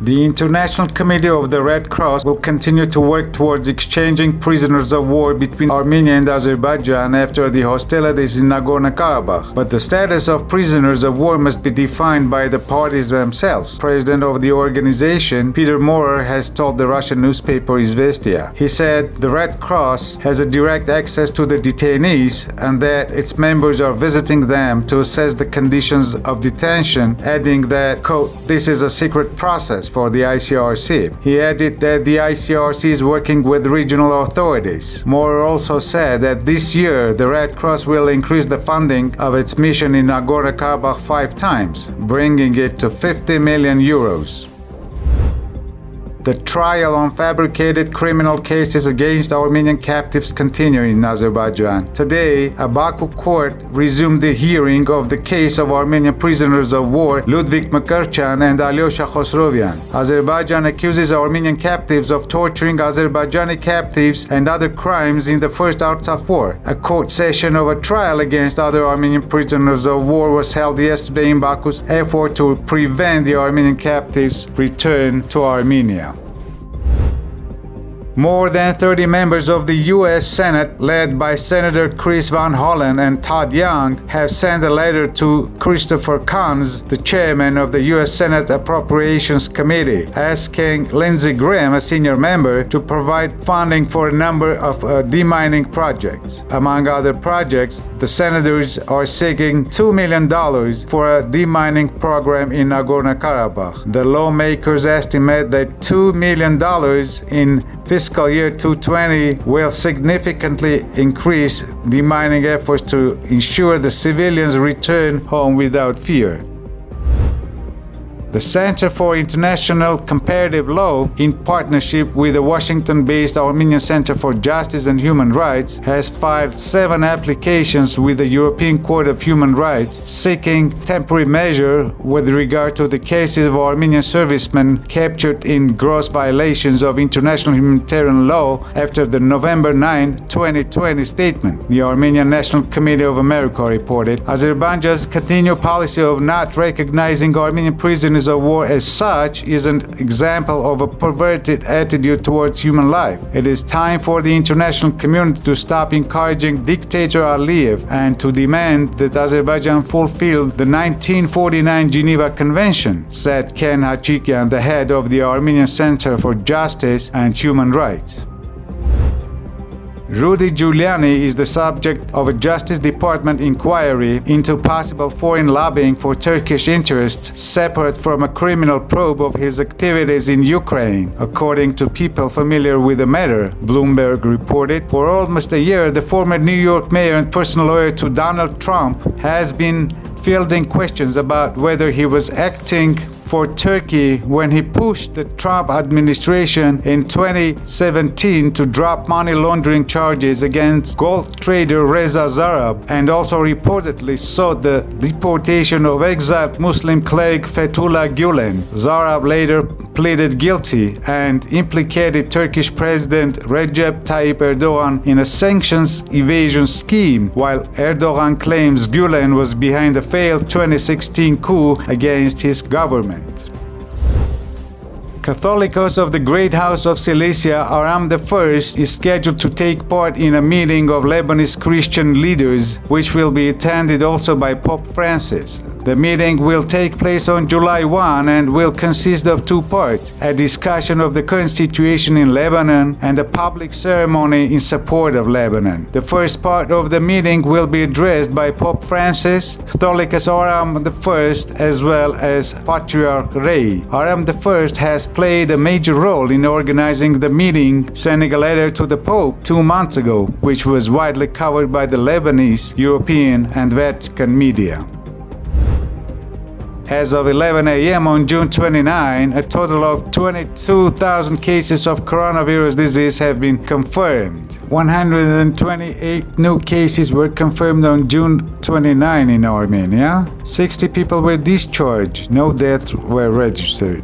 The International Committee of the Red Cross will continue to work towards exchanging prisoners of war between Armenia and Azerbaijan after the hostilities in Nagorno-Karabakh. But the status of prisoners of war must be defined by the parties themselves. President of the organization, Peter Maurer, has told the Russian newspaper Izvestia. He said the Red Cross has a direct access to the detainees and that its members are visiting them to assess the conditions of detention, adding that, quote, "This is a secret process for the ICRC." He added that the ICRC is working with regional authorities. Maurer also said that this year the Red Cross will increase the funding of its mission in Nagorno-Karabakh 5 times, bringing it to 50 million euros. The trial on fabricated criminal cases against Armenian captives continue in Azerbaijan. Today, a Baku court resumed the hearing of the case of Armenian prisoners of war Ludvik Mkrtchyan and Alyosha Khosrovian. Azerbaijan accuses Armenian captives of torturing Azerbaijani captives and other crimes in the First Artsakh War. A court session of a trial against other Armenian prisoners of war was held yesterday in Baku's effort to prevent the Armenian captives' return to Armenia. More than 30 members of the U.S. Senate, led by Senator Chris Van Hollen and Todd Young, have sent a letter to Christopher Coons, the chairman of the U.S. Senate Appropriations Committee, asking Lindsey Graham, a senior member, to provide funding for a number of demining projects. Among other projects, the senators are seeking $2 million for a demining program in Nagorno-Karabakh. The lawmakers estimate that $2 million in fiscal year 2020 will significantly increase demining efforts to ensure the civilians return home without fear. The Center for International Comparative Law, in partnership with the Washington-based Armenian Center for Justice and Human Rights, has filed 7 applications with the European Court of Human Rights seeking temporary measure with regard to the cases of Armenian servicemen captured in gross violations of international humanitarian law after the November 9, 2020 statement. The Armenian National Committee of America reported Azerbaijan's continued policy of not recognizing Armenian prisoners of war as such is an example of a perverted attitude towards human life. It is time for the international community to stop encouraging dictator Aliyev and to demand that Azerbaijan fulfill the 1949 Geneva Convention, said Ken Hachikian, the head of the Armenian Center for Justice and Human Rights. Rudy Giuliani is the subject of a Justice Department inquiry into possible foreign lobbying for Turkish interests, separate from a criminal probe of his activities in Ukraine, according to people familiar with the matter, Bloomberg reported. For almost a year, the former New York mayor and personal lawyer to Donald Trump has been fielding questions about whether he was acting for Turkey when he pushed the Trump administration in 2017 to drop money laundering charges against gold trader Reza Zarrab, and also reportedly sought the deportation of exiled Muslim cleric Fethullah Gulen. Zarrab later pleaded guilty and implicated Turkish President Recep Tayyip Erdogan in a sanctions evasion scheme, while Erdogan claims Gulen was behind the failed 2016 coup against his government. Catholicos of the Great House of Cilicia, Aram I, is scheduled to take part in a meeting of Lebanese Christian leaders, which will be attended also by Pope Francis. The meeting will take place on July 1 and will consist of 2 parts, a discussion of the current situation in Lebanon and a public ceremony in support of Lebanon. The first part of the meeting will be addressed by Pope Francis, Catholicos Aram I, as well as Patriarch Rei. Aram I has played a major role in organizing the meeting, sending a letter to the Pope 2 months ago, which was widely covered by the Lebanese, European, and Vatican media. As of 11 a.m. on June 29, a total of 22,000 cases of coronavirus disease have been confirmed. 128 new cases were confirmed on June 29 in Armenia. 60 people were discharged. No deaths were registered.